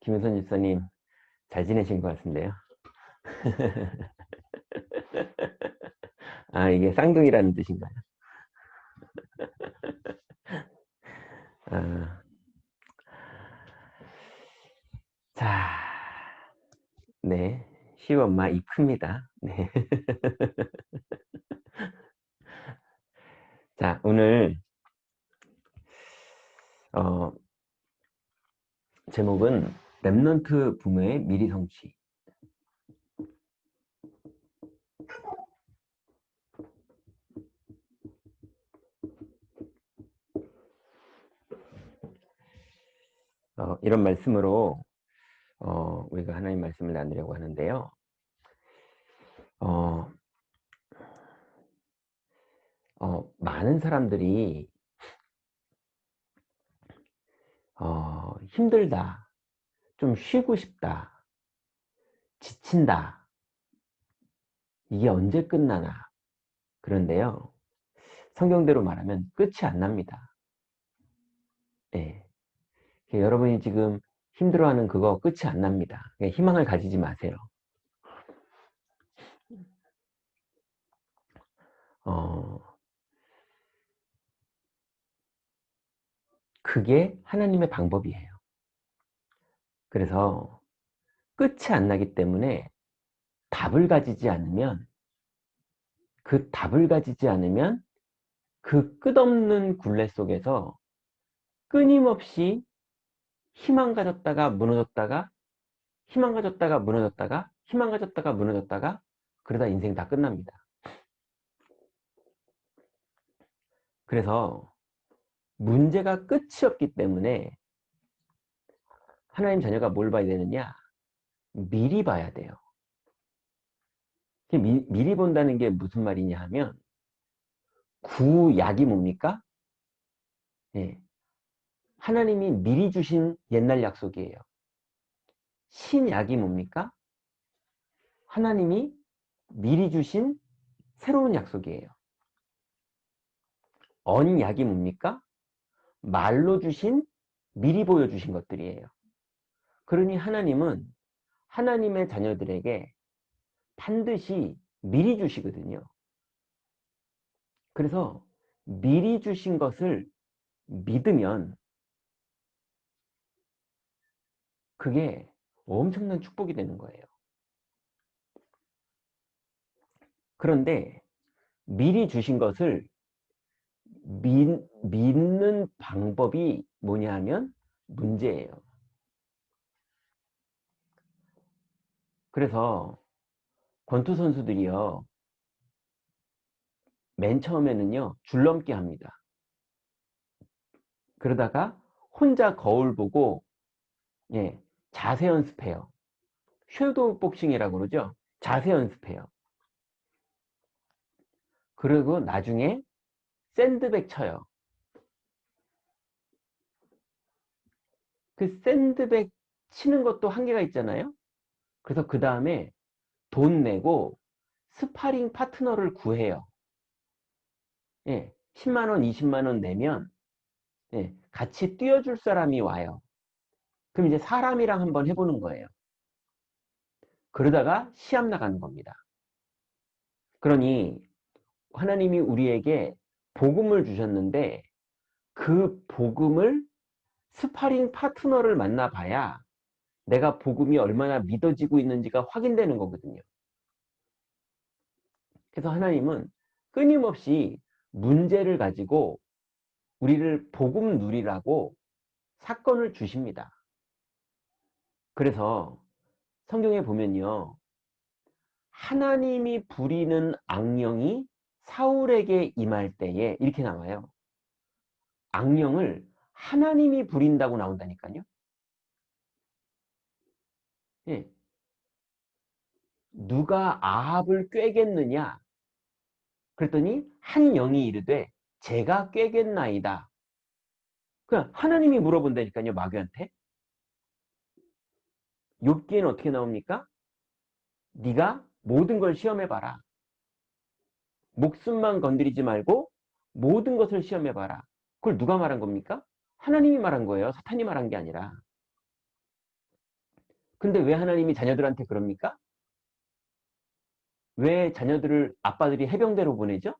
김은선 집사님, 잘 지내신 것 같은데요. 아, 이게 쌍둥이라는 뜻인가요? 아, 자, 네. 시엄마 입 큽니다. 네. 자, 오늘, 어, 제목은 랩넌트 부모의 미리 성취. 이런 말씀으로, 우리가 하나님 말씀을 나누려고 하는데요. 어, 많은 사람들이, 힘들다, 좀 쉬고 싶다, 지친다, 이게 언제 끝나나. 그런데요, 성경대로 말하면 끝이 안 납니다. 예. 여러분이 지금 힘들어하는 그거 끝이 안 납니다. 희망을 가지지 마세요. 어, 그게 하나님의 방법이에요. 그래서 끝이 안 나기 때문에 답을 가지지 않으면, 그 답을 가지지 않으면 그 끝없는 굴레 속에서 끊임없이 희망 가졌다가 무너졌다가, 희망 가졌다가 무너졌다가, 희망 가졌다가 무너졌다가, 그러다 인생 다 끝납니다. 그래서 문제가 끝이 없기 때문에 하나님 자녀가 뭘 봐야 되느냐? 미리 봐야 돼요. 미리 본다는 게 무슨 말이냐 하면, 구약이 뭡니까? 예, 하나님이 미리 주신 옛날 약속이에요. 신약이 뭡니까? 하나님이 미리 주신 새로운 약속이에요. 언약이 뭡니까? 말로 주신, 미리 보여주신 것들이에요. 그러니 하나님은 하나님의 자녀들에게 반드시 미리 주시거든요. 그래서 미리 주신 것을 믿으면 그게 엄청난 축복이 되는 거예요. 그런데 미리 주신 것을 믿는 방법이 뭐냐 하면 문제예요. 그래서 권투 선수들이요, 맨 처음에는요, 줄넘기 합니다. 그러다가 혼자 거울 보고, 예, 자세 연습해요. 섀도우 복싱이라고 그러죠. 자세 연습해요. 그리고 나중에 샌드백 쳐요. 그 샌드백 치는 것도 한계가 있잖아요. 그래서 그 다음에 돈 내고 스파링 파트너를 구해요. 예, 10만 원, 20만 원 내면, 예, 같이 뛰어줄 사람이 와요. 그럼 이제 사람이랑 한번 해보는 거예요. 그러다가 시합 나가는 겁니다. 그러니 하나님이 우리에게 복음을 주셨는데, 그 복음을, 스파링 파트너를 만나봐야 내가 복음이 얼마나 믿어지고 있는지가 확인되는 거거든요. 그래서 하나님은 끊임없이 문제를 가지고 우리를 복음 누리라고 사건을 주십니다. 그래서 성경에 보면요, 하나님이 부리는 악령이 사울에게 임할 때에 이렇게 나와요. 악령을 하나님이 부린다고 나온다니까요. 예. 누가 아합을 꾀겠느냐? 그랬더니 한 영이 이르되 제가 꾀겠나이다. 그냥 하나님이 물어본다니까요, 마귀한테. 욥기에는 어떻게 나옵니까? 네가 모든 걸 시험해봐라. 목숨만 건드리지 말고 모든 것을 시험해봐라. 그걸 누가 말한 겁니까? 하나님이 말한 거예요. 사탄이 말한 게 아니라. 근데 왜 하나님이 자녀들한테 그럽니까? 왜 자녀들을 아빠들이 해병대로 보내죠?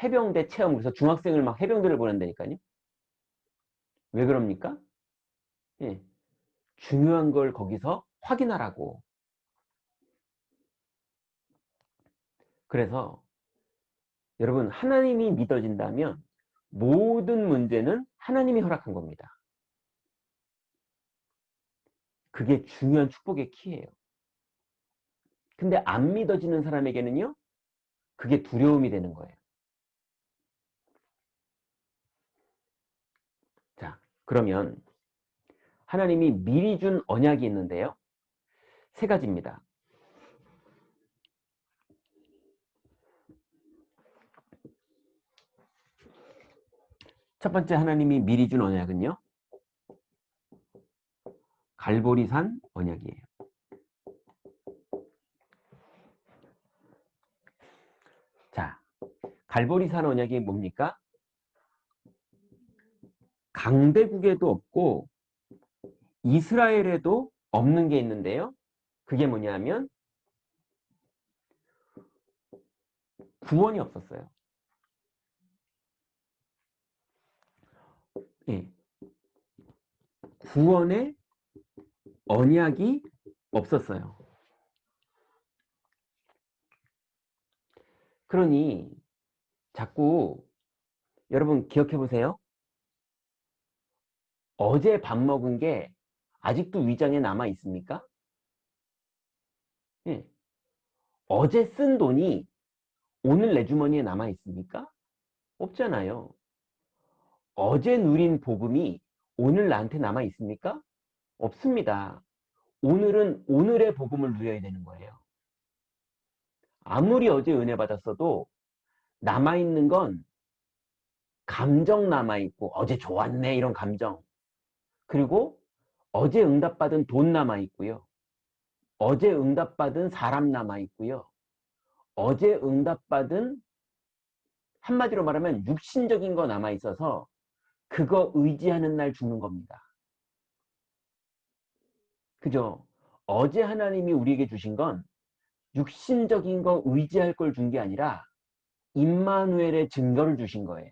해병대 체험, 그래서 중학생을 막 해병대를 보낸다니까요. 왜 그럽니까? 예, 중요한 걸 거기서 확인하라고. 그래서 여러분, 하나님이 믿어진다면 모든 문제는 하나님이 허락한 겁니다. 그게 중요한 축복의 키예요. 근데 안 믿어지는 사람에게는요, 그게 두려움이 되는 거예요. 자, 그러면 하나님이 미리 준 언약이 있는데요. 세 가지입니다. 첫 번째 하나님이 미리 준 언약은요. 갈보리산 언약이에요. 자, 갈보리산 언약이 뭡니까? 강대국에도 없고 이스라엘에도 없는 게 있는데요. 그게 뭐냐면 구원이 없었어요. 예, 구원의 언약이 없었어요. 그러니 자꾸 여러분 기억해 보세요. 어제 밥 먹은 게 아직도 위장에 남아 있습니까? 예. 어제 쓴 돈이 오늘 내 주머니에 남아 있습니까? 없잖아요. 어제 누린 복음이 오늘 나한테 남아 있습니까? 없습니다. 오늘은 오늘의 복음을 누려야 되는 거예요. 아무리 어제 은혜 받았어도 남아있는 건 감정 남아있고, 어제 좋았네, 이런 감정. 그리고 어제 응답받은 돈 남아있고요. 어제 응답받은 사람 남아있고요. 어제 응답받은, 한마디로 말하면 육신적인 거 남아있어서 그거 의지하는 날 죽는 겁니다. 그죠? 어제 하나님이 우리에게 주신 건 육신적인 거 의지할 걸 준 게 아니라 임마누엘의 증거를 주신 거예요.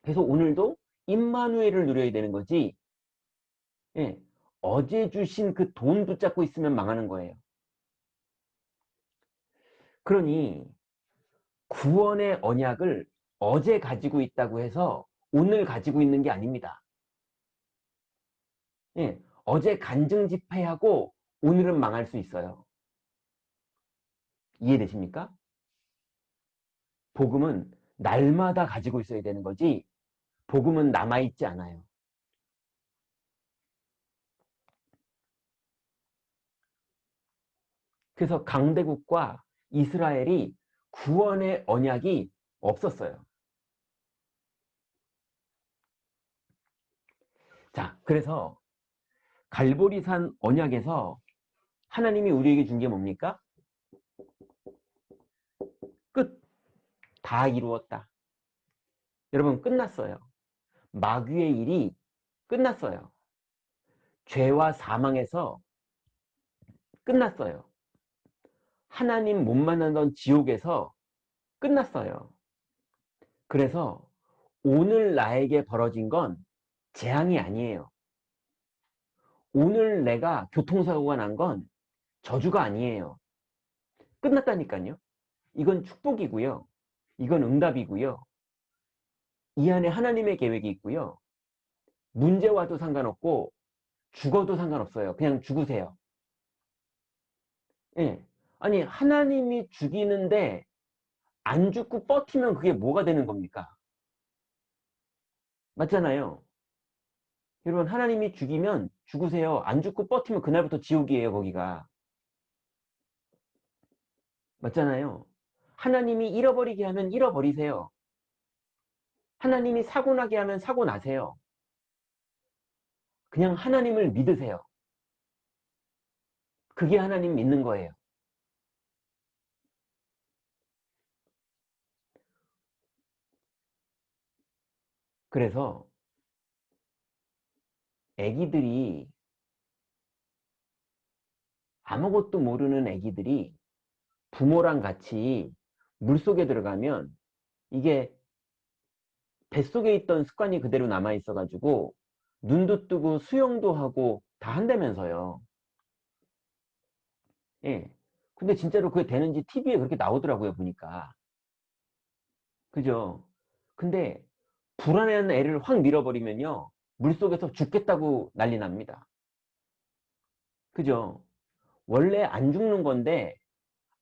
그래서 오늘도 임마누엘을 누려야 되는 거지. 예, 어제 주신 그 돈 붙잡고 있으면 망하는 거예요. 그러니 구원의 언약을 어제 가지고 있다고 해서 오늘 가지고 있는 게 아닙니다. 예, 어제 간증 집회하고 오늘은 망할 수 있어요. 이해되십니까? 복음은 날마다 가지고 있어야 되는 거지, 복음은 남아있지 않아요. 그래서 강대국과 이스라엘이 구원의 언약이 없었어요. 자, 그래서 갈보리산 언약에서 하나님이 우리에게 준 게 뭡니까? 끝. 다 이루었다. 여러분, 끝났어요. 마귀의 일이 끝났어요. 죄와 사망에서 끝났어요. 하나님 못 만나던 지옥에서 끝났어요. 그래서 오늘 나에게 벌어진 건 재앙이 아니에요. 오늘 내가 교통사고가 난 건 저주가 아니에요. 끝났다니까요. 이건 축복이고요. 이건 응답이고요. 이 안에 하나님의 계획이 있고요. 문제 와도 상관없고 죽어도 상관없어요. 그냥 죽으세요. 예. 아니, 하나님이 죽이는데 안 죽고 버티면 그게 뭐가 되는 겁니까? 맞잖아요. 여러분, 하나님이 죽이면 죽으세요. 안 죽고 버티면 그날부터 지옥이에요, 거기가. 맞잖아요. 하나님이 잃어버리게 하면 잃어버리세요. 하나님이 사고 나게 하면 사고 나세요. 그냥 하나님을 믿으세요. 그게 하나님 믿는 거예요. 그래서 애기들이 아무것도 모르는 애기들이 부모랑 같이 물속에 들어가면 이게 뱃속에 있던 습관이 그대로 남아 있어 가지고 눈도 뜨고 수영도 하고 다 한다면서요. 예. 근데 진짜로 그게 되는지 TV에 그렇게 나오더라고요, 보니까. 그죠? 근데 불안해하는 애를 확 밀어버리면요. 물속에서 죽겠다고 난리 납니다. 그죠? 원래 안 죽는 건데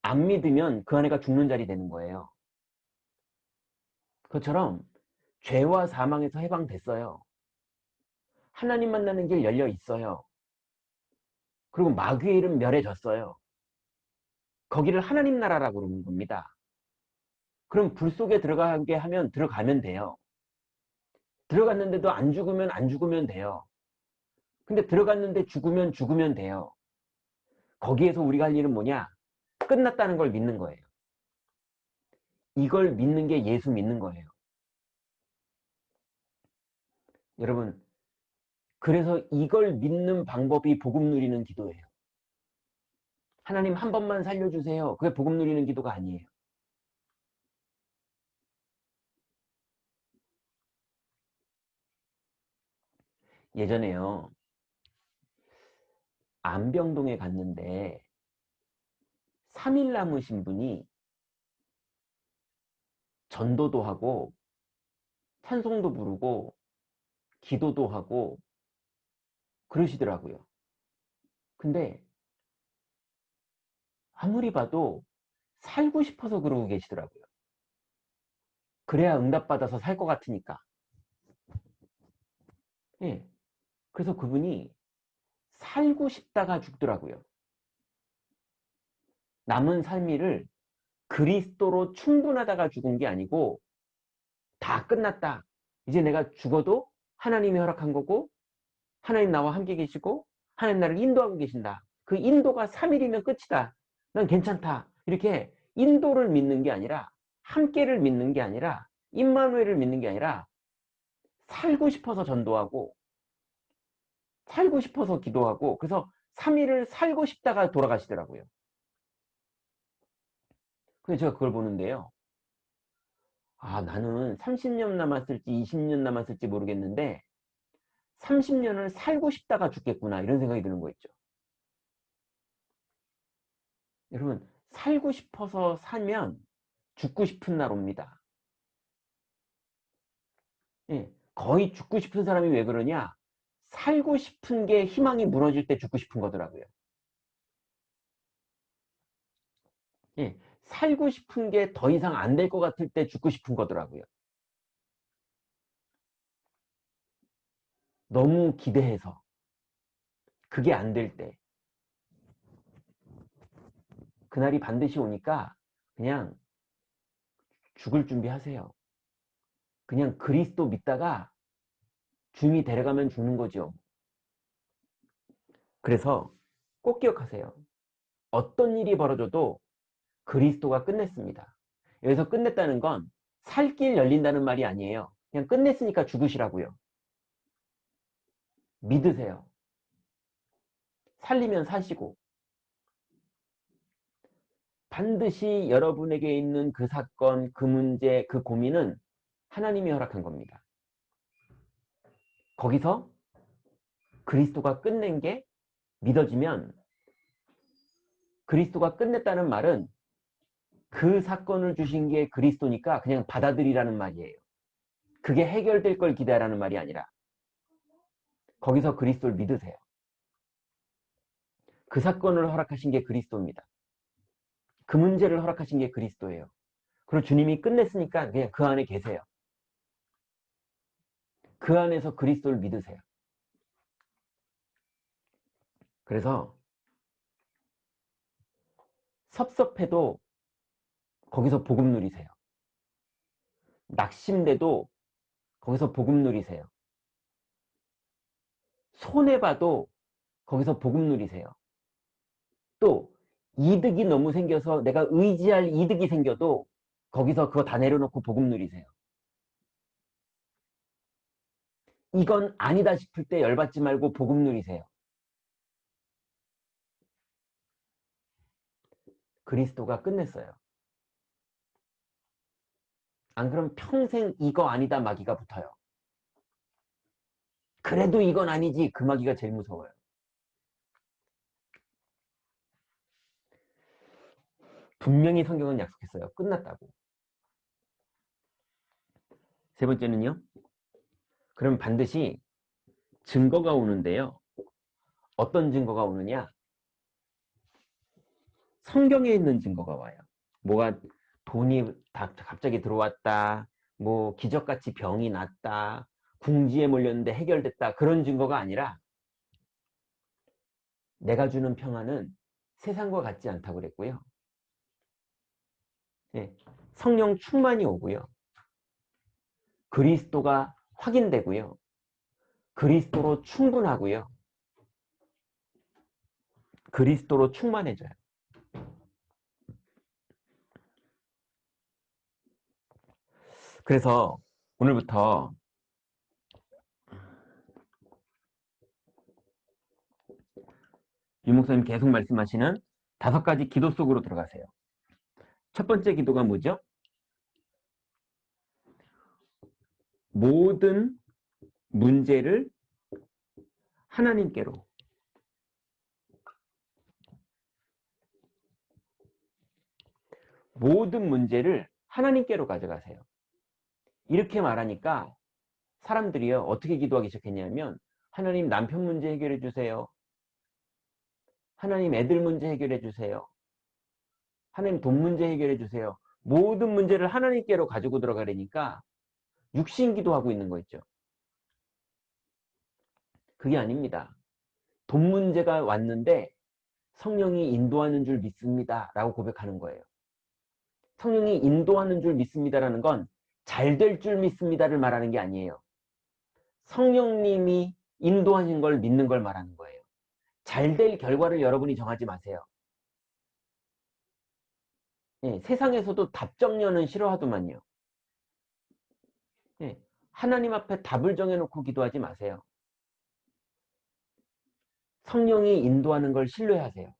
안 믿으면 그 안에가 죽는 자리 되는 거예요. 그것처럼 죄와 사망에서 해방됐어요. 하나님 만나는 길 열려 있어요. 그리고 마귀의 이름 멸해졌어요. 거기를 하나님 나라라고 그러는 겁니다. 그럼 불 속에 들어가게 하면 들어가면 돼요. 들어갔는데도 안 죽으면 안 죽으면 돼요. 근데 들어갔는데 죽으면 죽으면 돼요. 거기에서 우리가 할 일은 뭐냐? 끝났다는 걸 믿는 거예요. 이걸 믿는 게 예수 믿는 거예요. 여러분, 그래서 이걸 믿는 방법이 복음 누리는 기도예요. 하나님 한 번만 살려주세요. 그게 복음 누리는 기도가 아니에요. 예전에요. 안병동에 갔는데 3일 남으신 분이 전도도 하고 찬송도 부르고 기도도 하고 그러시더라고요. 근데 아무리 봐도 살고 싶어서 그러고 계시더라고요. 그래야 응답받아서 살 것 같으니까. 예. 그래서 그분이 살고 싶다가 죽더라고요. 남은 삶을 그리스도로 충분하다가 죽은 게 아니고 다 끝났다. 이제 내가 죽어도 하나님이 허락한 거고 하나님 나와 함께 계시고 하나님 나를 인도하고 계신다. 그 인도가 3일이면 끝이다. 난 괜찮다. 이렇게 인도를 믿는 게 아니라 함께를 믿는 게 아니라 임마누엘을 믿는 게 아니라 살고 싶어서 전도하고 살고 싶어서 기도하고 그래서 3일을 살고 싶다가 돌아가시더라고요. 그래서 제가 그걸 보는데요. 아, 나는 30년 남았을지 20년 남았을지 모르겠는데 30년을 살고 싶다가 죽겠구나 이런 생각이 드는 거 있죠. 여러분 살고 싶어서 살면 죽고 싶은 날 옵니다. 예, 거의 죽고 싶은 사람이 왜 그러냐? 살고 싶은 게 희망이 무너질 때 죽고 싶은 거더라고요. 예, 살고 싶은 게 더 이상 안 될 것 같을 때 죽고 싶은 거더라고요. 너무 기대해서 그게 안 될 때, 그날이 반드시 오니까 그냥 죽을 준비하세요. 그냥 그리스도 믿다가 주님이 데려가면 죽는 거죠. 그래서 꼭 기억하세요. 어떤 일이 벌어져도 그리스도가 끝냈습니다. 여기서 끝냈다는 건 살 길 열린다는 말이 아니에요. 그냥 끝냈으니까 죽으시라고요. 믿으세요. 살리면 사시고 반드시 여러분에게 있는 그 사건, 그 문제, 그 고민은 하나님이 허락한 겁니다. 거기서 그리스도가 끝낸 게 믿어지면 그리스도가 끝냈다는 말은 그 사건을 주신 게 그리스도니까 그냥 받아들이라는 말이에요. 그게 해결될 걸 기대하라는 말이 아니라 거기서 그리스도를 믿으세요. 그 사건을 허락하신 게 그리스도입니다. 그 문제를 허락하신 게 그리스도예요. 그리고 주님이 끝냈으니까 그냥 그 안에 계세요. 그 안에서 그리스도를 믿으세요. 그래서 섭섭해도 거기서 복음 누리세요. 낙심돼도 거기서 복음 누리세요. 손해봐도 거기서 복음 누리세요. 또 이득이 너무 생겨서 내가 의지할 이득이 생겨도 거기서 그거 다 내려놓고 복음 누리세요. 이건 아니다 싶을 때 열받지 말고 복음 누리세요. 그리스도가 끝냈어요. 안 그러면 평생 이거 아니다 마귀가 붙어요. 그래도 이건 아니지, 그 마귀가 제일 무서워요. 분명히 성경은 약속했어요. 끝났다고. 세 번째는요. 그럼 반드시 증거가 오는데요. 어떤 증거가 오느냐? 성경에 있는 증거가 와요. 뭐가 돈이 갑자기 들어왔다. 뭐 기적같이 병이 났다. 궁지에 몰렸는데 해결됐다. 그런 증거가 아니라 내가 주는 평안은 세상과 같지 않다고 그랬고요. 네, 성령 충만이 오고요. 그리스도가 확인되고요. 그리스도로 충분하고요. 그리스도로 충만해져요. 그래서 오늘부터 유 목사님 계속 말씀하시는 5가지 기도 속으로 들어가세요. 첫 번째 기도가 뭐죠? 모든 문제를 하나님께로. 모든 문제를 하나님께로 가져가세요. 이렇게 말하니까 사람들이요, 어떻게 기도하기 시작했냐면, 하나님 남편 문제 해결해 주세요. 하나님 애들 문제 해결해 주세요. 하나님 돈 문제 해결해 주세요. 모든 문제를 하나님께로 가지고 들어가려니까 육신 기도하고 있는 거 있죠. 그게 아닙니다. 돈 문제가 왔는데 성령이 인도하는 줄 믿습니다 라고 고백하는 거예요. 성령이 인도하는 줄 믿습니다라는 건 잘 될 줄 믿습니다를 말하는 게 아니에요. 성령님이 인도하신 걸 믿는 걸 말하는 거예요. 잘 될 결과를 여러분이 정하지 마세요. 예, 세상에서도 답정려는 싫어하더만요. 예, 하나님 앞에 답을 정해놓고 기도하지 마세요. 성령이 인도하는 걸 신뢰하세요.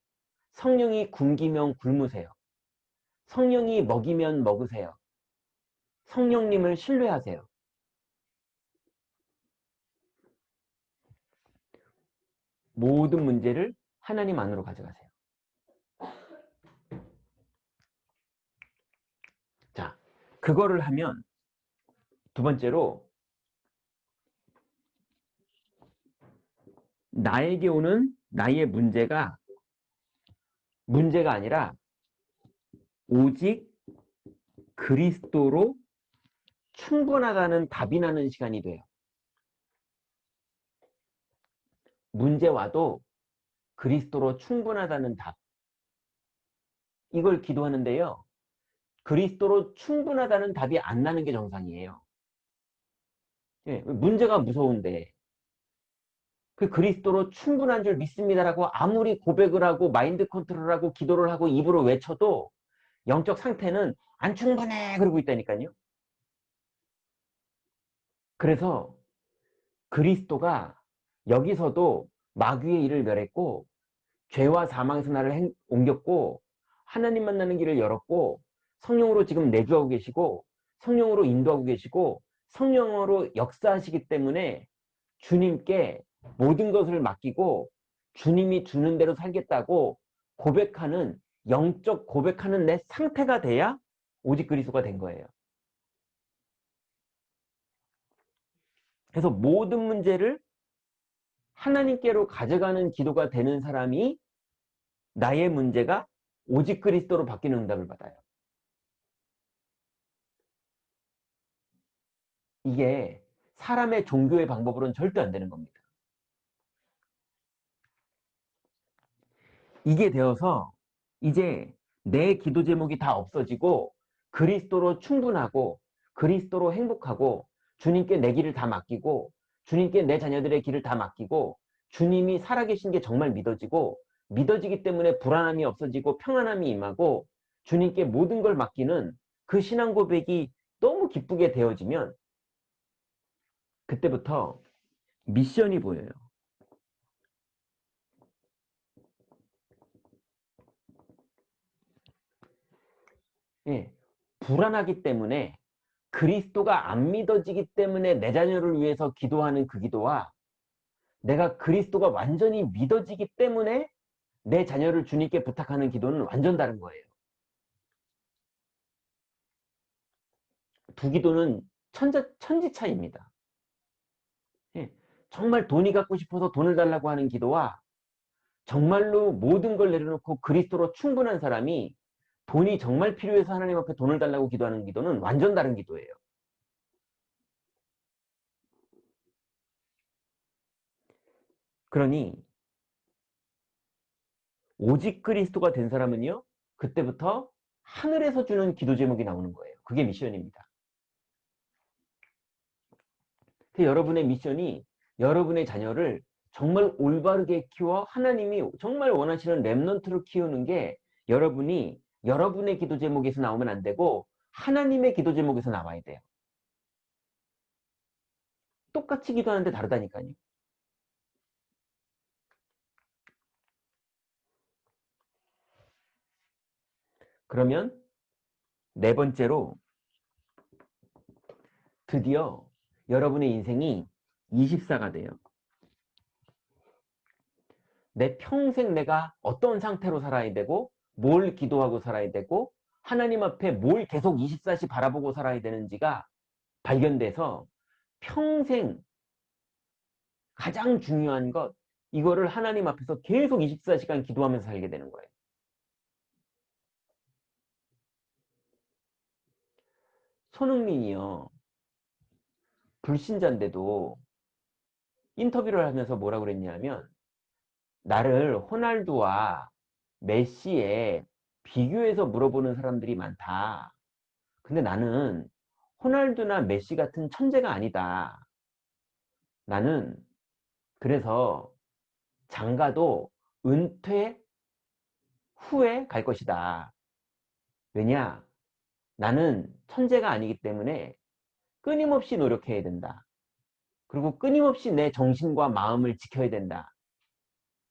성령이 굶기면 굶으세요. 성령이 먹이면 먹으세요. 성령님을 신뢰하세요. 모든 문제를 하나님 안으로 가져가세요. 자, 그거를 하면 두 번째로 나에게 오는 나의 문제가 아니라 오직 그리스도로 충분하다는 답이 나는 시간이 돼요. 문제 와도 그리스도로 충분하다는 답. 이걸 기도하는데요. 그리스도로 충분하다는 답이 안 나는 게 정상이에요. 예, 문제가 무서운데 그 그리스도로 충분한 줄 믿습니다라고 아무리 고백을 하고 마인드 컨트롤하고 기도를 하고 입으로 외쳐도 영적 상태는 안 충분해 그러고 있다니까요. 그래서 그리스도가 여기서도 마귀의 일을 멸했고 죄와 사망 선화를 옮겼고 하나님 만나는 길을 열었고 성령으로 지금 내주하고 계시고 성령으로 인도하고 계시고 성령으로 역사하시기 때문에 주님께 모든 것을 맡기고 주님이 주는 대로 살겠다고 고백하는 영적 고백하는 내 상태가 돼야 오직 그리스도가 된 거예요. 그래서 모든 문제를 하나님께로 가져가는 기도가 되는 사람이 나의 문제가 오직 그리스도로 바뀌는 응답을 받아요. 이게 사람의 종교의 방법으로는 절대 안 되는 겁니다. 이게 되어서 이제 내 기도 제목이 다 없어지고 그리스도로 충분하고 그리스도로 행복하고 주님께 내 길을 다 맡기고 주님께 내 자녀들의 길을 다 맡기고 주님이 살아계신 게 정말 믿어지고 믿어지기 때문에 불안함이 없어지고 평안함이 임하고 주님께 모든 걸 맡기는 그 신앙 고백이 너무 기쁘게 되어지면 그때부터 미션이 보여요. 예, 불안하기 때문에 그리스도가 안 믿어지기 때문에 내 자녀를 위해서 기도하는 그 기도와 내가 그리스도가 완전히 믿어지기 때문에 내 자녀를 주님께 부탁하는 기도는 완전 다른 거예요. 두 기도는 천지 차이입니다. 예, 정말 돈이 갖고 싶어서 돈을 달라고 하는 기도와 정말로 모든 걸 내려놓고 그리스도로 충분한 사람이 돈이 정말 필요해서 하나님 앞에 돈을 달라고 기도하는 기도는 완전 다른 기도예요. 그러니 오직 그리스도가 된 사람은요, 그때부터 하늘에서 주는 기도 제목이 나오는 거예요. 그게 미션입니다. 여러분의 미션이 여러분의 자녀를 정말 올바르게 키워 하나님이 정말 원하시는 렘넌트로 키우는 게 여러분이 여러분의 기도 제목에서 나오면 안 되고 하나님의 기도 제목에서 나와야 돼요. 똑같이 기도하는데 다르다니까요. 그러면 네 번째로 드디어 여러분의 인생이 24가 돼요. 내 평생 내가 어떤 상태로 살아야 되고 뭘 기도하고 살아야 되고 하나님 앞에 뭘 계속 24시 바라보고 살아야 되는지가 발견돼서 평생 가장 중요한 것 이거를 하나님 앞에서 계속 24시간 기도하면서 살게 되는 거예요. 손흥민이요. 불신자인데도 인터뷰를 하면서 뭐라고 그랬냐면 나를 호날두와 메시에 비교해서 물어보는 사람들이 많다. 근데 나는 호날두나 메시 같은 천재가 아니다. 나는 그래서 장가도 은퇴 후에 갈 것이다. 왜냐? 나는 천재가 아니기 때문에 끊임없이 노력해야 된다. 그리고 끊임없이 내 정신과 마음을 지켜야 된다.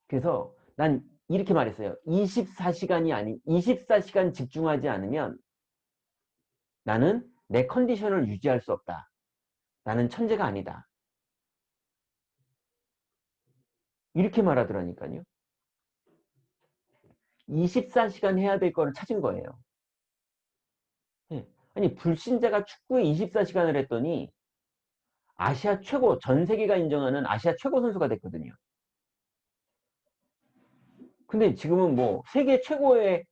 그래서 난 이렇게 말했어요. 24시간이 아닌 24시간 집중하지 않으면 나는 내 컨디션을 유지할 수 없다. 나는 천재가 아니다. 이렇게 말하더라니까요. 24시간 해야 될 거를 찾은 거예요. 예. 아니 불신자가 축구에 24시간을 했더니 아시아 최고, 전 세계가 인정하는 아시아 최고 선수가 됐거든요. 근데 지금은 뭐 세계 최고의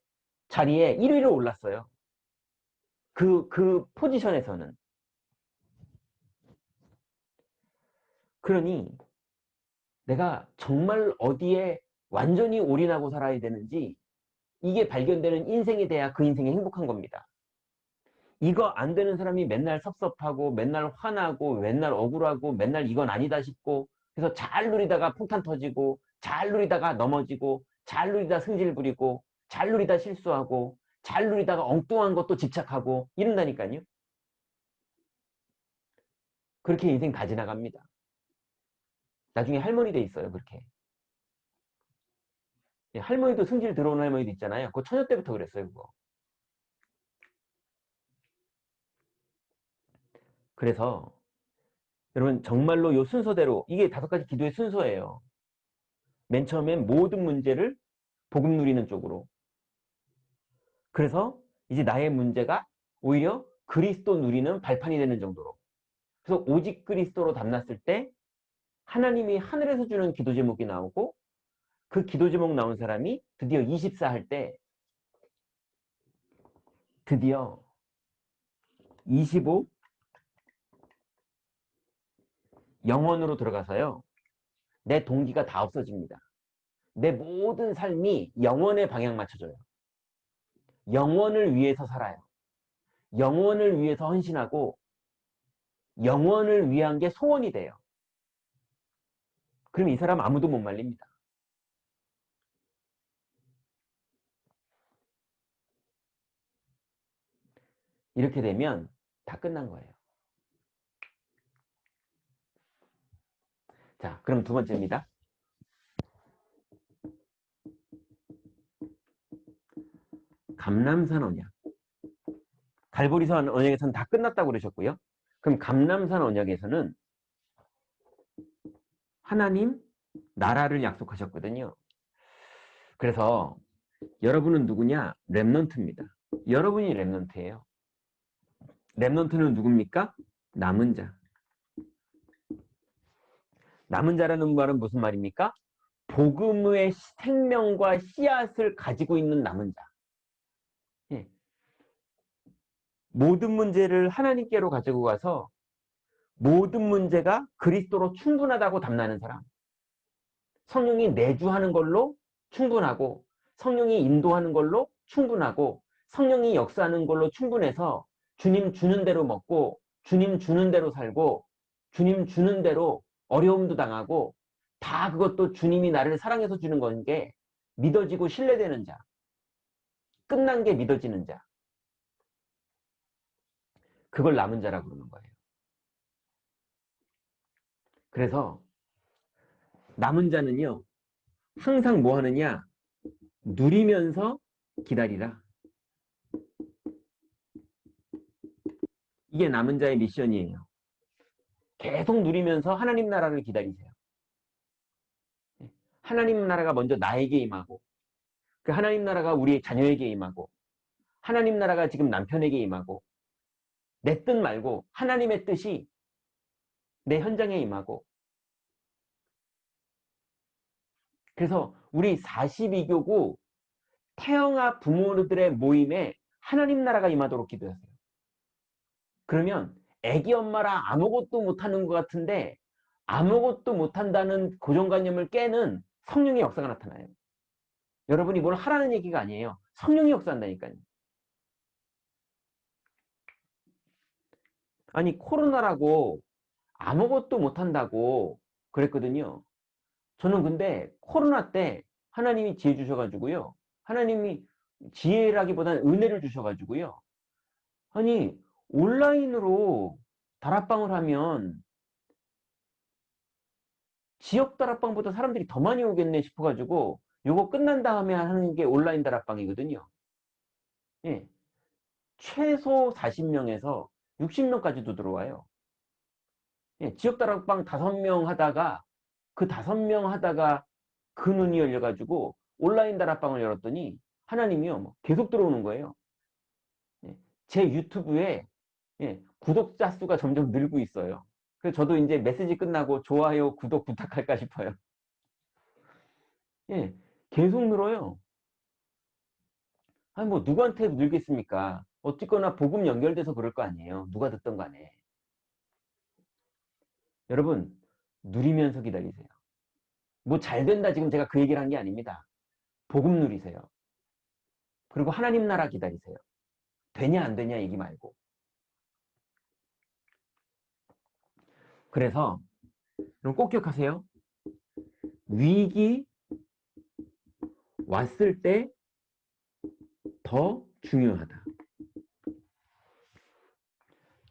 자리에 1위로 올랐어요. 그 포지션에서는. 그러니 내가 정말 어디에 완전히 올인하고 살아야 되는지 이게 발견되는 인생이 돼야 그 인생이 행복한 겁니다. 이거 안 되는 사람이 맨날 섭섭하고 맨날 화나고 맨날 억울하고 맨날 이건 아니다 싶고 그래서 잘 누리다가 폭탄 터지고 잘 누리다가 넘어지고 잘 누리다 승질 부리고 잘 누리다 실수하고 잘 누리다가 엉뚱한 것도 집착하고 이런다니까요. 그렇게 인생 다 지나갑니다. 나중에 할머니 돼 있어요. 그렇게. 예, 할머니도 승질 들어오는 할머니도 있잖아요. 그거 처녀 때부터 그랬어요. 그거. 그래서 여러분 정말로 요 순서대로 이게 5가지 기도의 순서예요. 맨 처음엔 모든 문제를 복음 누리는 쪽으로. 그래서 이제 나의 문제가 오히려 그리스도 누리는 발판이 되는 정도로. 그래서 오직 그리스도로 담났을 때 하나님이 하늘에서 주는 기도 제목이 나오고 그 기도 제목 나온 사람이 드디어 24 할 때 드디어 25 영원으로 들어가서요. 내 동기가 다 없어집니다. 내 모든 삶이 영원에 방향 맞춰져요. 영원을 위해서 살아요. 영원을 위해서 헌신하고 영원을 위한 게 소원이 돼요. 그럼 이 사람 아무도 못 말립니다. 이렇게 되면 다 끝난 거예요. 자, 그럼 두 번째입니다. 감람산 언약. 갈보리산 언약에서는 다 끝났다고 그러셨고요. 그럼 감람산 언약에서는 하나님 나라를 약속하셨거든요. 그래서 여러분은 누구냐? 렘넌트입니다. 여러분이 렘넌트예요. 렘넌트는 누굽니까? 남은 자. 남은 자라는 말은 무슨 말입니까? 복음의 생명과 씨앗을 가지고 있는 남은 자. 예. 모든 문제를 하나님께로 가지고 가서 모든 문제가 그리스도로 충분하다고 담나는 사람. 성령이 내주하는 걸로 충분하고 성령이 인도하는 걸로 충분하고 성령이 역사하는 걸로 충분해서 주님 주는 대로 먹고 주님 주는 대로 살고 주님 주는 대로 어려움도 당하고 다 그것도 주님이 나를 사랑해서 주는 건 게 믿어지고 신뢰되는 자. 끝난 게 믿어지는 자. 그걸 남은 자라고 그러는 거예요. 그래서 남은 자는요. 항상 뭐 하느냐? 누리면서 기다리라. 이게 남은 자의 미션이에요. 계속 누리면서 하나님 나라를 기다리세요. 하나님 나라가 먼저 나에게 임하고 그 하나님 나라가 우리 자녀에게 임하고 하나님 나라가 지금 남편에게 임하고 내 뜻 말고 하나님의 뜻이 내 현장에 임하고 그래서 우리 42교구 태영아 부모들의 모임에 하나님 나라가 임하도록 기도하세요. 그러면 애기 엄마라 아무것도 못하는 것 같은데 아무것도 못한다는 고정관념을 깨는 성령의 역사가 나타나요. 여러분이 뭘 하라는 얘기가 아니에요. 성령이 역사한다니까요. 아니 코로나라고 아무것도 못한다고 그랬거든요. 저는 근데 코로나 때 하나님이 지혜 주셔가지고요. 하나님이 지혜라기보다는 은혜를 주셔가지고요. 아니 온라인으로 다락방을 하면 지역 다락방보다 사람들이 더 많이 오겠네 싶어가지고 요거 끝난 다음에 하는 게 온라인 다락방이거든요. 예, 최소 40명에서 60명까지도 들어와요. 예, 지역 다락방 5명 하다가 그 5명 하다가 그 눈이 열려가지고 온라인 다락방을 열었더니 하나님이요 뭐 계속 들어오는 거예요. 예, 제 유튜브에 구독자 수가 점점 늘고 있어요. 그래서 저도 이제 메시지 끝나고 좋아요, 구독 부탁할까 싶어요. 예, 계속 늘어요. 아니 뭐 누구한테 늘겠습니까? 어쨌거나 복음 연결돼서 그럴 거 아니에요. 누가 듣던 간에. 여러분 누리면서 기다리세요. 뭐 잘 된다 지금 제가 그 얘기를 한 게 아닙니다. 복음 누리세요. 그리고 하나님 나라 기다리세요. 되냐 안 되냐 얘기 말고. 그래서 그럼 꼭 기억하세요. 위기 왔을 때 더 중요하다.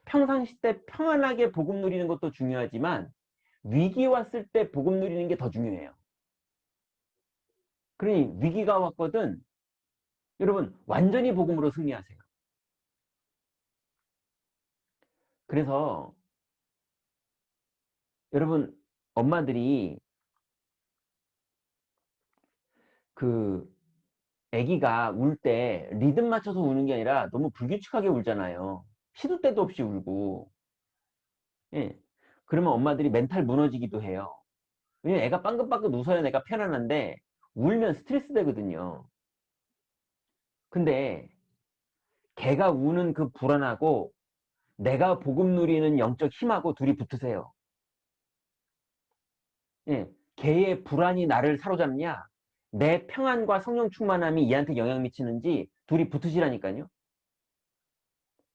평상시 때 평안하게 복음 누리는 것도 중요하지만 위기 왔을 때 복음 누리는 게 더 중요해요. 그러니 위기가 왔거든 여러분 완전히 복음으로 승리하세요. 그래서 여러분 엄마들이 그 아기가 울 때 리듬 맞춰서 우는 게 아니라 너무 불규칙하게 울잖아요. 시도 때도 없이 울고. 예. 그러면 엄마들이 멘탈 무너지기도 해요. 왜냐면 애가 빵긋빵긋 웃어야 내가 편안한데 울면 스트레스 되거든요. 근데 걔가 우는 그 불안하고 내가 복음 누리는 영적 힘하고 둘이 붙으세요. 예. 걔의 불안이 나를 사로잡냐? 내 평안과 성령 충만함이 얘한테 영향 미치는지 둘이 붙으시라니까요.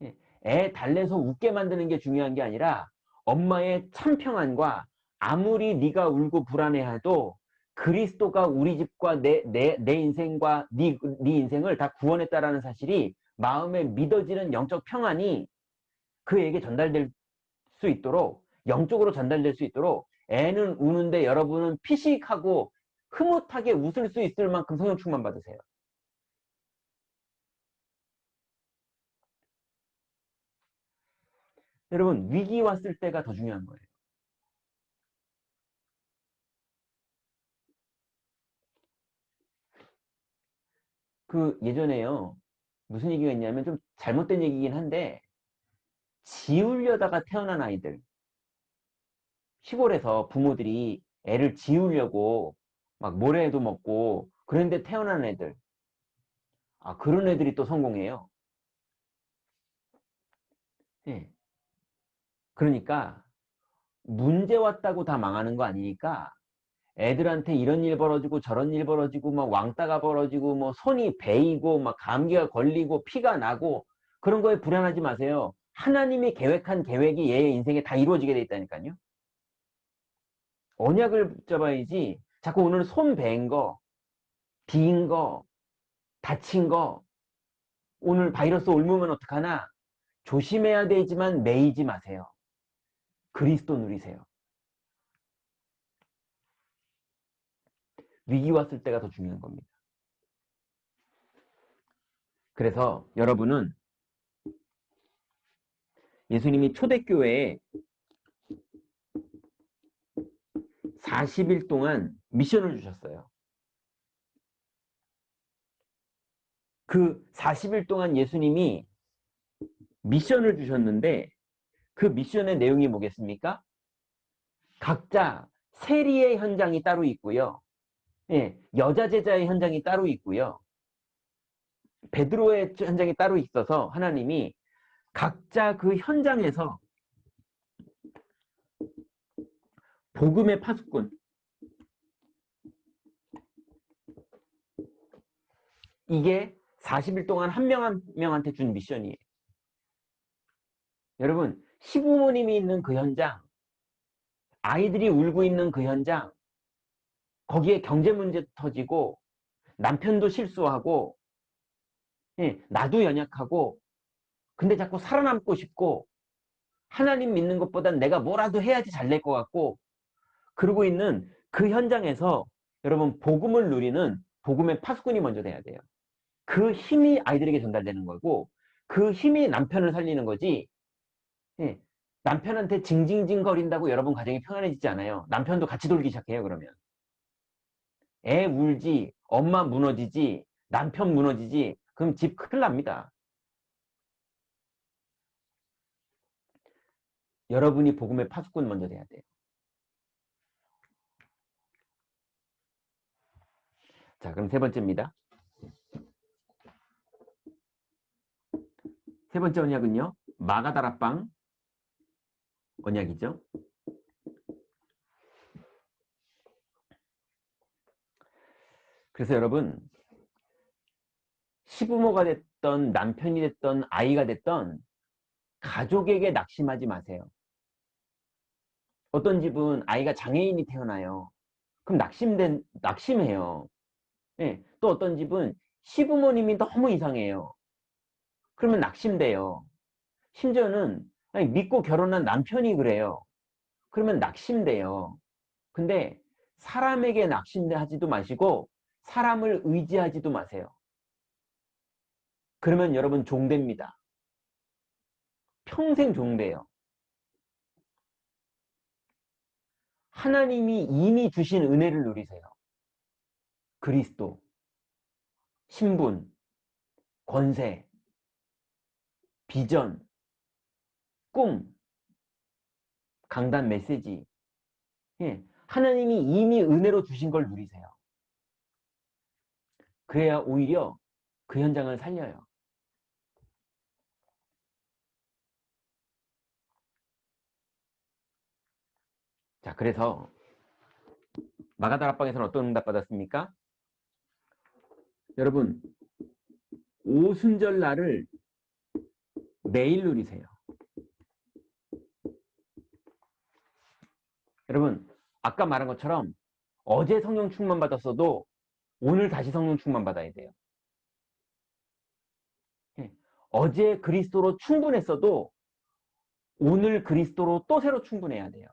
예. 애 달래서 웃게 만드는 게 중요한 게 아니라 엄마의 참 평안과 아무리 네가 울고 불안해해도 그리스도가 우리 집과 내 인생과 네 인생을 다 구원했다라는 사실이 마음에 믿어지는 영적 평안이 그에게 전달될 수 있도록 영적으로 전달될 수 있도록 애는 우는데 여러분은 피식하고 흐뭇하게 웃을 수 있을 만큼 성령 충만 받으세요. 여러분, 위기 왔을 때가 더 중요한 거예요. 그 예전에요. 무슨 얘기가 있냐면 좀 잘못된 얘기긴 한데 지우려다가 태어난 아이들. 시골에서 부모들이 애를 지우려고 막 모래도 먹고 그런데 태어난 애들. 아, 그런 애들이 또 성공해요. 예. 그러니까 문제 왔다고 다 망하는 거 아니니까 애들한테 이런 일 벌어지고 저런 일 벌어지고 막 왕따가 벌어지고 뭐 손이 베이고 막 감기가 걸리고 피가 나고 그런 거에 불안하지 마세요. 하나님이 계획한 계획이 얘의 인생에 다 이루어지게 돼 있다니까요. 언약을 붙잡아야지 자꾸 오늘 손 베인 거, 비인 거, 다친 거, 오늘 바이러스 옮으면 어떡하나 조심해야 되지만 매이지 마세요. 그리스도 누리세요. 위기 왔을 때가 더 중요한 겁니다. 그래서 여러분은 예수님이 초대교회에 40일 동안 미션을 주셨어요. 그 40일 동안 예수님이 미션을 주셨는데 그 미션의 내용이 뭐겠습니까? 각자 세리의 현장이 따로 있고요. 예, 여자 제자의 현장이 따로 있고요. 베드로의 현장이 따로 있어서 하나님이 각자 그 현장에서 복음의 파수꾼, 이게 40일 동안 한 명 한 명한테 준 미션이에요. 여러분, 시부모님이 있는 그 현장, 아이들이 울고 있는 그 현장, 거기에 경제 문제 터지고 남편도 실수하고 예, 나도 연약하고 근데 자꾸 살아남고 싶고 하나님 믿는 것보단 내가 뭐라도 해야지 잘 될 것 같고 그러고 있는 그 현장에서 여러분 복음을 누리는 복음의 파수꾼이 먼저 돼야 돼요. 그 힘이 아이들에게 전달되는 거고 그 힘이 남편을 살리는 거지. 예, 남편한테 징징징 거린다고 여러분 가정이 평안해지지 않아요. 남편도 같이 돌기 시작해요. 그러면 애 울지, 엄마 무너지지, 남편 무너지지, 그럼 집 큰일 납니다. 여러분이 복음의 파수꾼 먼저 돼야 돼요. 자, 그럼 세 번째입니다. 세 번째 언약은요, 마가다락방 언약이죠. 그래서 여러분, 시부모가 됐던 남편이 됐던 아이가 됐던 가족에게 낙심하지 마세요. 어떤 집은 아이가 장애인이 태어나요. 그럼 낙심해요. 예, 또 어떤 집은 시부모님이 너무 이상해요. 그러면 낙심돼요. 심지어는 믿고 결혼한 남편이 그래요. 그러면 낙심돼요. 근데 사람에게 낙심하지도 마시고 사람을 의지하지도 마세요. 그러면 여러분 종됩니다. 평생 종돼요. 하나님이 이미 주신 은혜를 누리세요. 그리스도, 신분, 권세, 비전, 꿈, 강단 메시지. 예, 하나님이 이미 은혜로 주신 걸 누리세요. 그래야 오히려 그 현장을 살려요. 자, 그래서 마가다락방에서는 어떤 응답 받았습니까? 여러분, 오순절 날을 매일 누리세요. 여러분, 아까 말한 것처럼 어제 성령 충만 받았어도 오늘 다시 성령 충만 받아야 돼요. 예, 어제 그리스도로 충분했어도 오늘 그리스도로 또 새로 충분해야 돼요.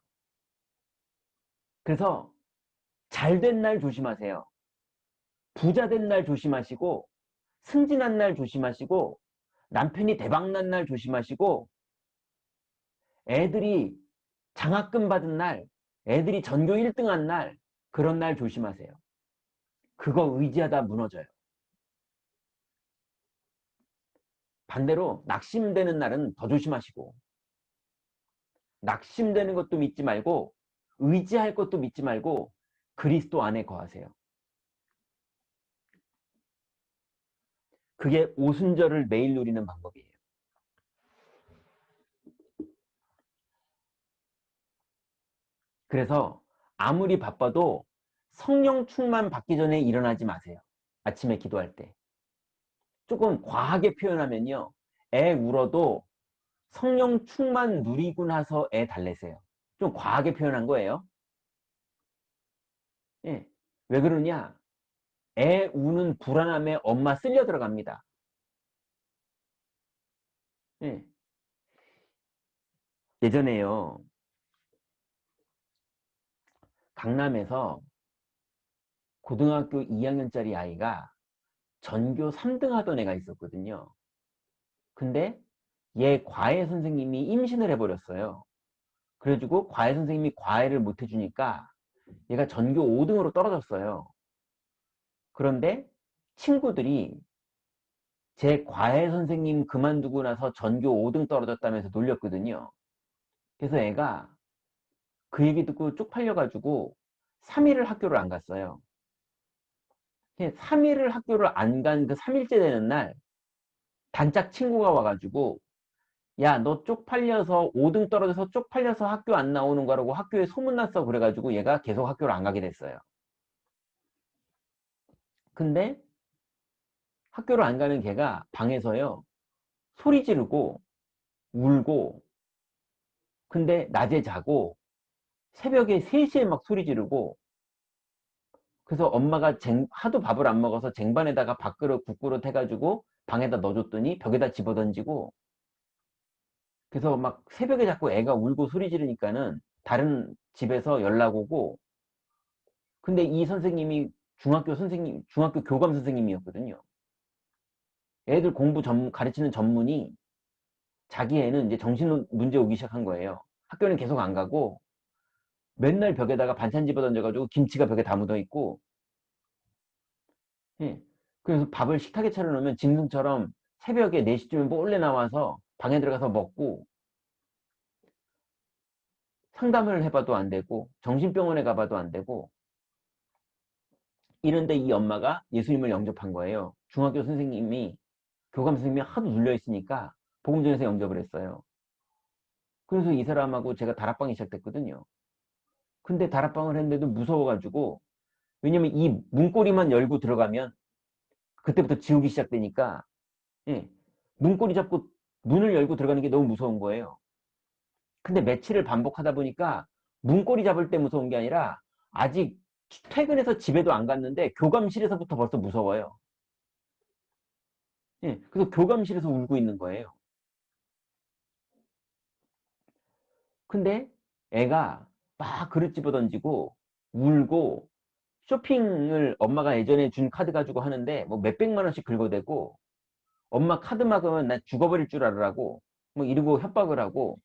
그래서 잘된 날 조심하세요. 부자 된 날 조심하시고 승진한 날 조심하시고 남편이 대박난 날 조심하시고 애들이 장학금 받은 날, 애들이 전교 1등 한 날, 그런 날 조심하세요. 그거 의지하다 무너져요. 반대로 낙심되는 날은 더 조심하시고, 낙심되는 것도 믿지 말고, 의지할 것도 믿지 말고, 그리스도 안에 거하세요. 그게 오순절을 매일 누리는 방법이에요. 그래서 아무리 바빠도 성령 충만 받기 전에 일어나지 마세요. 아침에 기도할 때. 조금 과하게 표현하면요. 애 울어도 성령 충만 누리고 나서 애 달래세요. 좀 과하게 표현한 거예요. 예. 왜 그러냐? 애 우는 불안함에 엄마 쓸려 들어갑니다. 예. 예전에요. 강남에서 고등학교 2학년짜리 아이가 전교 3등 하던 애가 있었거든요. 근데 얘 과외 선생님이 임신을 해버렸어요. 그래가지고 과외 선생님이 과외를 못 해주니까 얘가 전교 5등으로 떨어졌어요. 그런데 친구들이 제 과외 선생님 그만두고 나서 전교 5등 떨어졌다면서 놀렸거든요. 그래서 애가 그 얘기 듣고 쪽팔려가지고 3일을 학교를 안 갔어요. 3일을 학교를 안 간 그 3일째 되는 날 단짝 친구가 와가지고 야, 너 쪽팔려서 5등 떨어져서 쪽팔려서 학교 안 나오는 거라고 학교에 소문났어. 그래가지고 얘가 계속 학교를 안 가게 됐어요. 근데 학교를 안 가는 걔가 방에서요 소리 지르고 울고 근데 낮에 자고 새벽에 3시에 막 소리 지르고 그래서 엄마가 하도 밥을 안 먹어서 쟁반에다가 밥그릇 국그릇 해가지고 방에다 넣어줬더니 벽에다 집어던지고 그래서 막 새벽에 자꾸 애가 울고 소리 지르니까는 다른 집에서 연락 오고 근데 이 선생님이 중학교 교감 선생님이었거든요. 애들 가르치는 전문이 자기 애는 이제 정신 문제 오기 시작한 거예요. 학교는 계속 안 가고 맨날 벽에다가 반찬 집어 던져가지고 김치가 벽에 다 묻어 있고, 예. 그래서 밥을 식탁에 차려놓으면 짐승처럼 새벽에 4시쯤에 몰래 나와서 방에 들어가서 먹고 상담을 해봐도 안 되고 정신병원에 가봐도 안 되고 이런데 이 엄마가 예수님을 영접한 거예요. 중학교 선생님이 교감 선생님이 하도 눌려 있으니까 복음전에서 영접을 했어요. 그래서 이 사람하고 제가 다락방이 시작됐거든요. 근데 다락방을 했는데도 무서워가지고 왜냐면 이 문고리만 열고 들어가면 그때부터 지옥이 시작되니까 예, 문고리 잡고 문을 열고 들어가는 게 너무 무서운 거예요. 근데 며칠을 반복하다 보니까 문고리 잡을 때 무서운 게 아니라 아직 퇴근해서 집에도 안 갔는데 교감실에서부터 벌써 무서워요. 예, 그래서 교감실에서 울고 있는 거예요. 근데 애가 막 그릇 집어 던지고 울고 쇼핑을 엄마가 예전에 준 카드 가지고 하는데 뭐 몇백만 원씩 긁어대고 엄마 카드 막으면 나 죽어버릴 줄 알으라고 뭐 이러고 협박을 하고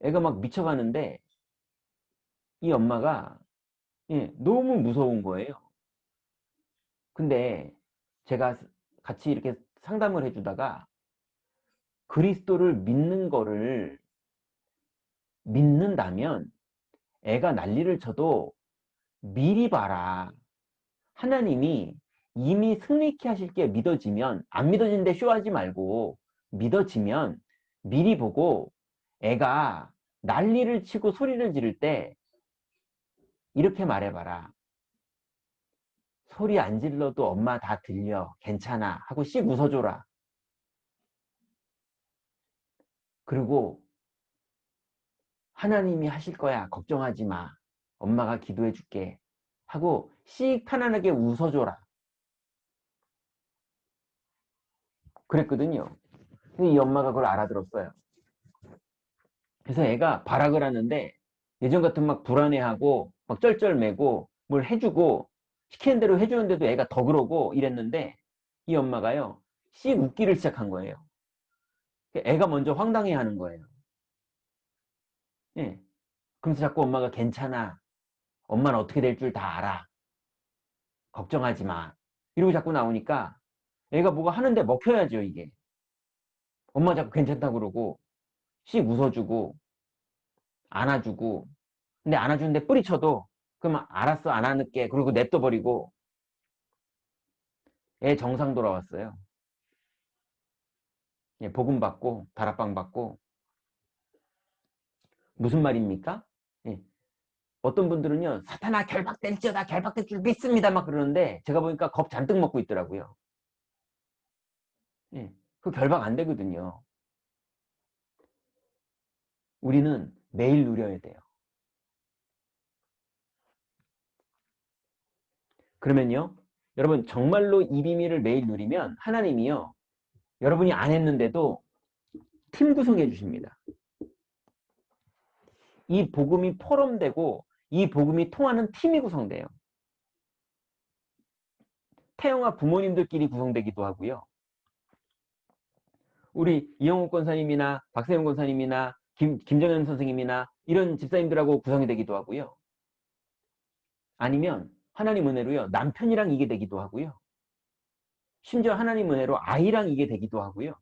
애가 막 미쳐가는데 이 엄마가 예, 너무 무서운 거예요. 근데 제가 같이 이렇게 상담을 해주다가 그리스도를 믿는 거를 믿는다면 애가 난리를 쳐도 미리 봐라. 하나님이 이미 승리케 하실 게 믿어지면 안 믿어지는데 쇼하지 말고 믿어지면 미리 보고 애가 난리를 치고 소리를 지를 때 이렇게 말해봐라. 소리 안 질러도 엄마 다 들려. 괜찮아. 하고 씩 웃어줘라. 그리고 하나님이 하실 거야. 걱정하지 마. 엄마가 기도해 줄게. 하고 씩 편안하게 웃어줘라. 그랬거든요. 근데 이 엄마가 그걸 알아들었어요. 그래서 애가 발악을 하는데 예전 같으면 막 불안해하고 막 쩔쩔매고 뭘 해주고 시키는 대로 해주는데도 애가 더 그러고 이랬는데 이 엄마가요 씩 웃기를 시작한 거예요. 애가 먼저 황당해하는 거예요. 예. 그러면서 자꾸 엄마가 괜찮아. 엄마는 어떻게 될 줄 다 알아. 걱정하지 마. 이러고 자꾸 나오니까 애가 뭐가 하는데 먹혀야죠, 이게. 엄마 자꾸 괜찮다고 그러고, 씩 웃어주고, 안아주고, 근데 안아주는데 뿌리쳐도, 그럼 알았어, 안 안을게. 그리고 냅둬버리고, 애 정상 돌아왔어요. 예, 복음 받고, 다락방 받고, 무슨 말입니까? 예, 어떤 분들은요, 사탄아 결박될지어다, 결박될 줄 믿습니다. 막 그러는데, 제가 보니까 겁 잔뜩 먹고 있더라고요. 예, 그 결박 안 되거든요. 우리는 매일 누려야 돼요. 그러면요, 여러분, 정말로 이 비밀을 매일 누리면 하나님이요, 여러분이 안 했는데도 팀 구성해 주십니다. 이 복음이 포럼되고 이 복음이 통하는 팀이 구성돼요. 태영아 부모님들끼리 구성되기도 하고요. 우리 이영욱 권사님이나 박세영 권사님이나 김정현 선생님이나 이런 집사님들하고 구성이 되기도 하고요. 아니면 하나님 은혜로요, 남편이랑 이게 되기도 하고요. 심지어 하나님 은혜로 아이랑 이게 되기도 하고요.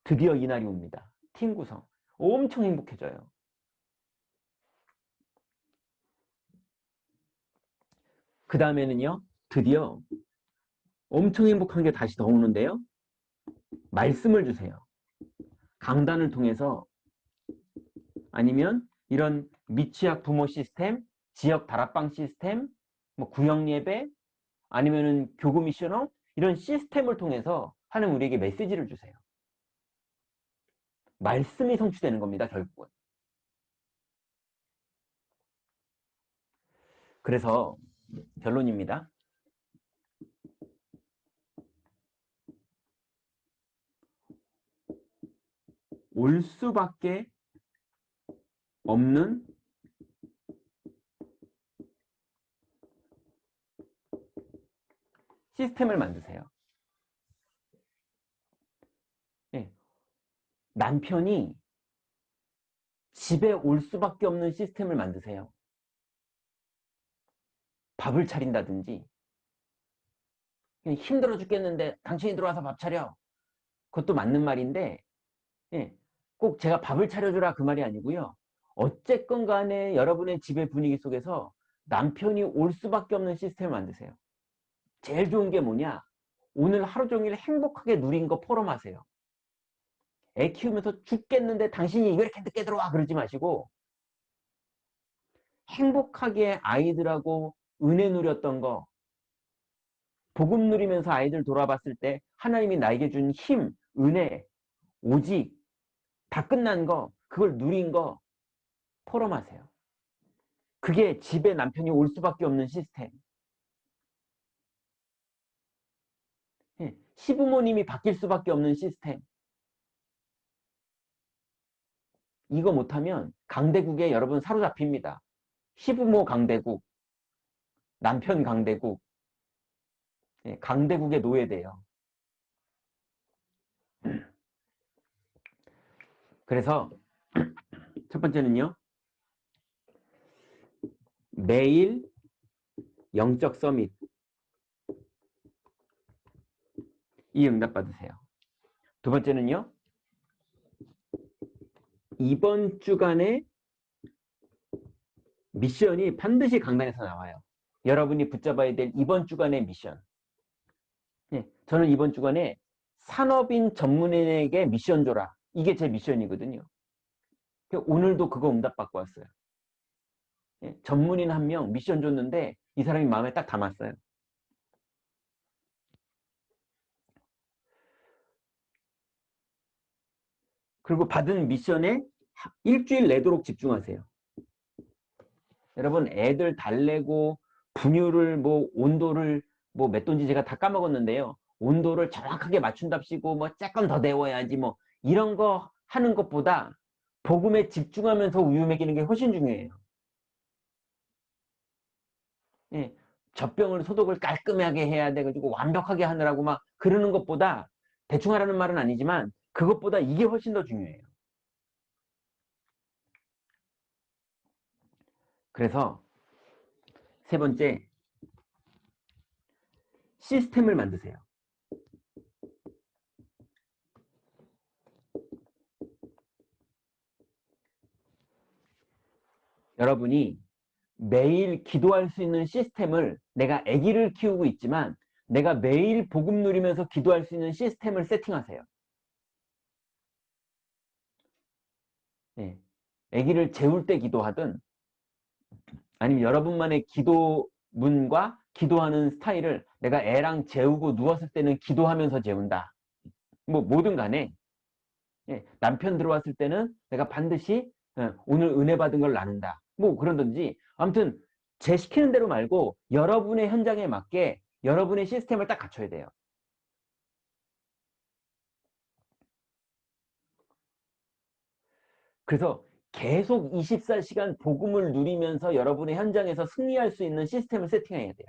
드디어 이날이 옵니다. 팀 구성. 엄청 행복해져요. 그 다음에는요, 드디어 엄청 행복한 게 다시 더 오는데요. 말씀을 주세요. 강단을 통해서 아니면 이런 미취학 부모 시스템, 지역 다락방 시스템, 뭐 구역 예배, 아니면은 교구 미션업 이런 시스템을 통해서 하나님 우리에게 메시지를 주세요. 말씀이 성취되는 겁니다, 결국은. 그래서 결론입니다. 올 수밖에 없는 시스템을 만드세요. 네. 남편이 집에 올 수밖에 없는 시스템을 만드세요. 밥을 차린다든지, 힘들어 죽겠는데 당신이 들어와서 밥 차려. 그것도 맞는 말인데, 예, 꼭 제가 밥을 차려주라 그 말이 아니고요. 어쨌건 간에 여러분의 집의 분위기 속에서 남편이 올 수밖에 없는 시스템을 만드세요. 제일 좋은 게 뭐냐? 오늘 하루 종일 행복하게 누린 거 포럼하세요. 애 키우면서 죽겠는데 당신이 왜 이렇게 늦게 들어와? 그러지 마시고 행복하게 아이들하고 은혜 누렸던 거, 복음 누리면서 아이들 돌아봤을 때 하나님이 나에게 준 힘, 은혜, 오직 다 끝난 거, 그걸 누린 거 포럼하세요. 그게 집에 남편이 올 수밖에 없는 시스템. 예, 시부모님이 바뀔 수밖에 없는 시스템. 이거 못하면 강대국에 여러분 사로잡힙니다. 시부모 강대국, 남편 강대국, 예, 강대국에 노예돼요. 그래서 첫 번째는요, 매일 영적 서밋 이 응답 받으세요. 두 번째는요, 이번 주간의 미션이 반드시 강단에서 나와요. 여러분이 붙잡아야 될 이번 주간의 미션. 예, 저는 이번 주간에 산업인 전문인에게 미션 줘라. 이게 제 미션이거든요. 오늘도 그거 응답받고 왔어요. 예, 전문인 한 명 미션 줬는데 이 사람이 마음에 딱 담았어요. 그리고 받은 미션에 일주일 내도록 집중하세요. 여러분 애들 달래고 분유를 뭐 온도를 뭐 몇 도인지 제가 다 까먹었는데요. 온도를 정확하게 맞춘답시고 뭐 조금 더 데워야지 뭐 이런 거 하는 것보다 복음에 집중하면서 우유 먹이는 게 훨씬 중요해요. 예, 젖병을 소독을 깔끔하게 해야 돼가지고 완벽하게 하느라고 막 그러는 것보다 대충 하라는 말은 아니지만 그것보다 이게 훨씬 더 중요해요. 그래서 세 번째, 시스템을 만드세요. 여러분이 매일 기도할 수 있는 시스템을, 내가 아기를 키우고 있지만 내가 매일 복음 누리면서 기도할 수 있는 시스템을 세팅하세요. 네. 아기를 재울 때 기도하든 아니면 여러분만의 기도문과 기도하는 스타일을, 내가 애랑 재우고 누웠을 때는 기도하면서 재운다. 뭐 뭐든 간에, 예, 남편 들어왔을 때는 내가 반드시 오늘 은혜 받은 걸 나눈다. 뭐 그러든지, 아무튼 제 시키는 대로 말고 여러분의 현장에 맞게 여러분의 시스템을 딱 갖춰야 돼요. 그래서 계속 24시간 복음을 누리면서 여러분의 현장에서 승리할 수 있는 시스템을 세팅해야 돼요.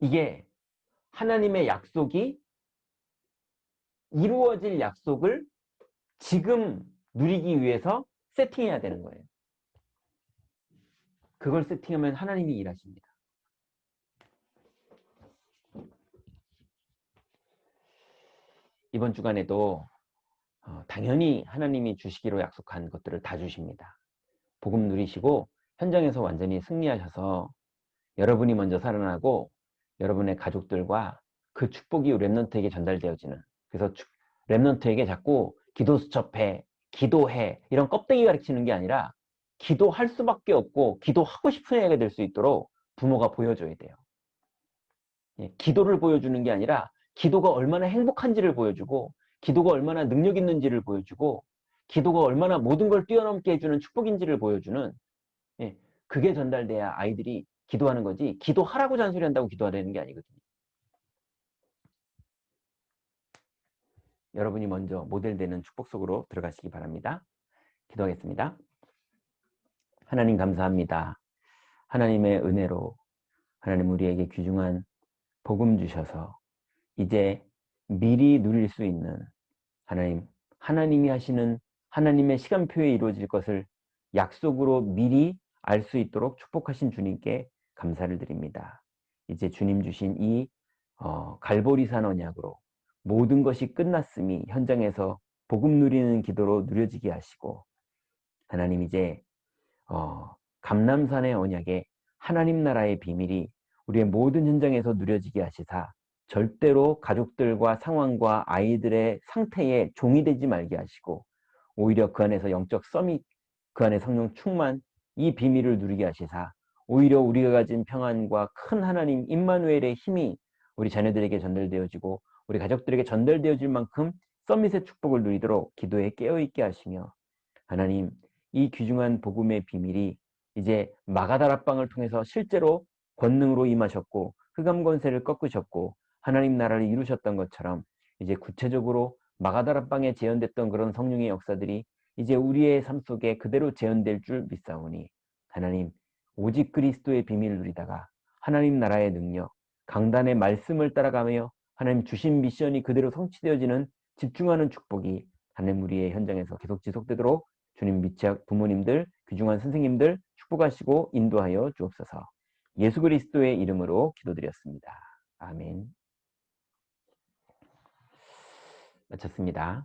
이게 하나님의 약속이 이루어질 약속을 지금 누리기 위해서 세팅해야 되는 거예요. 그걸 세팅하면 하나님이 일하십니다. 이번 주간에도 당연히 하나님이 주시기로 약속한 것들을 다 주십니다. 복음 누리시고 현장에서 완전히 승리하셔서 여러분이 먼저 살아나고 여러분의 가족들과 그 축복이 렘넌트에게 전달되어지는, 그래서 렘넌트에게 자꾸 기도 수첩해, 기도해 이런 껍데기 가르치는 게 아니라 기도할 수밖에 없고 기도하고 싶은 애가 될 수 있도록 부모가 보여줘야 돼요. 예, 기도를 보여주는 게 아니라 기도가 얼마나 행복한지를 보여주고, 기도가 얼마나 능력 있는지를 보여주고, 기도가 얼마나 모든 걸 뛰어넘게 해주는 축복인지를 보여주는, 예, 그게 전달돼야 아이들이 기도하는 거지, 기도하라고 잔소리한다고 기도하라는 게 아니거든요. 여러분이 먼저 모델되는 축복 속으로 들어가시기 바랍니다. 기도하겠습니다. 하나님 감사합니다. 하나님의 은혜로 하나님 우리에게 귀중한 복음 주셔서 이제 미리 누릴 수 있는, 하나님이 하시는 하나님의 시간표에 이루어질 것을 약속으로 미리 알 수 있도록 축복하신 주님께 감사를 드립니다. 이제 주님 주신 이 갈보리산 언약으로 모든 것이 끝났음이 현장에서 복음 누리는 기도로 누려지게 하시고, 하나님 이제 감람산의 언약에 하나님 나라의 비밀이 우리의 모든 현장에서 누려지게 하시사 절대로 가족들과 상황과 아이들의 상태에 종이 되지 말게 하시고, 오히려 그 안에서 영적 서밋, 그 안에 성령 충만, 이 비밀을 누리게 하시사 오히려 우리가 가진 평안과 큰 하나님 임마누엘의 힘이 우리 자녀들에게 전달되어지고 우리 가족들에게 전달되어질 만큼 서밋의 축복을 누리도록 기도에 깨어있게 하시며, 하나님 이 귀중한 복음의 비밀이 이제 마가다락방을 통해서 실제로 권능으로 임하셨고 흑암 권세를 꺾으셨고 하나님 나라를 이루셨던 것처럼, 이제 구체적으로 마가다락방에 재현됐던 그런 성령의 역사들이 이제 우리의 삶 속에 그대로 재현될 줄 믿사오니, 하나님 오직 그리스도의 비밀을 누리다가 하나님 나라의 능력, 강단의 말씀을 따라가며 하나님 주신 미션이 그대로 성취되어지는 집중하는 축복이 하나님 우리의 현장에서 계속 지속되도록 주님 미치학 부모님들, 귀중한 선생님들 축복하시고 인도하여 주옵소서. 예수 그리스도의 이름으로 기도드렸습니다. 아멘. 마쳤습니다.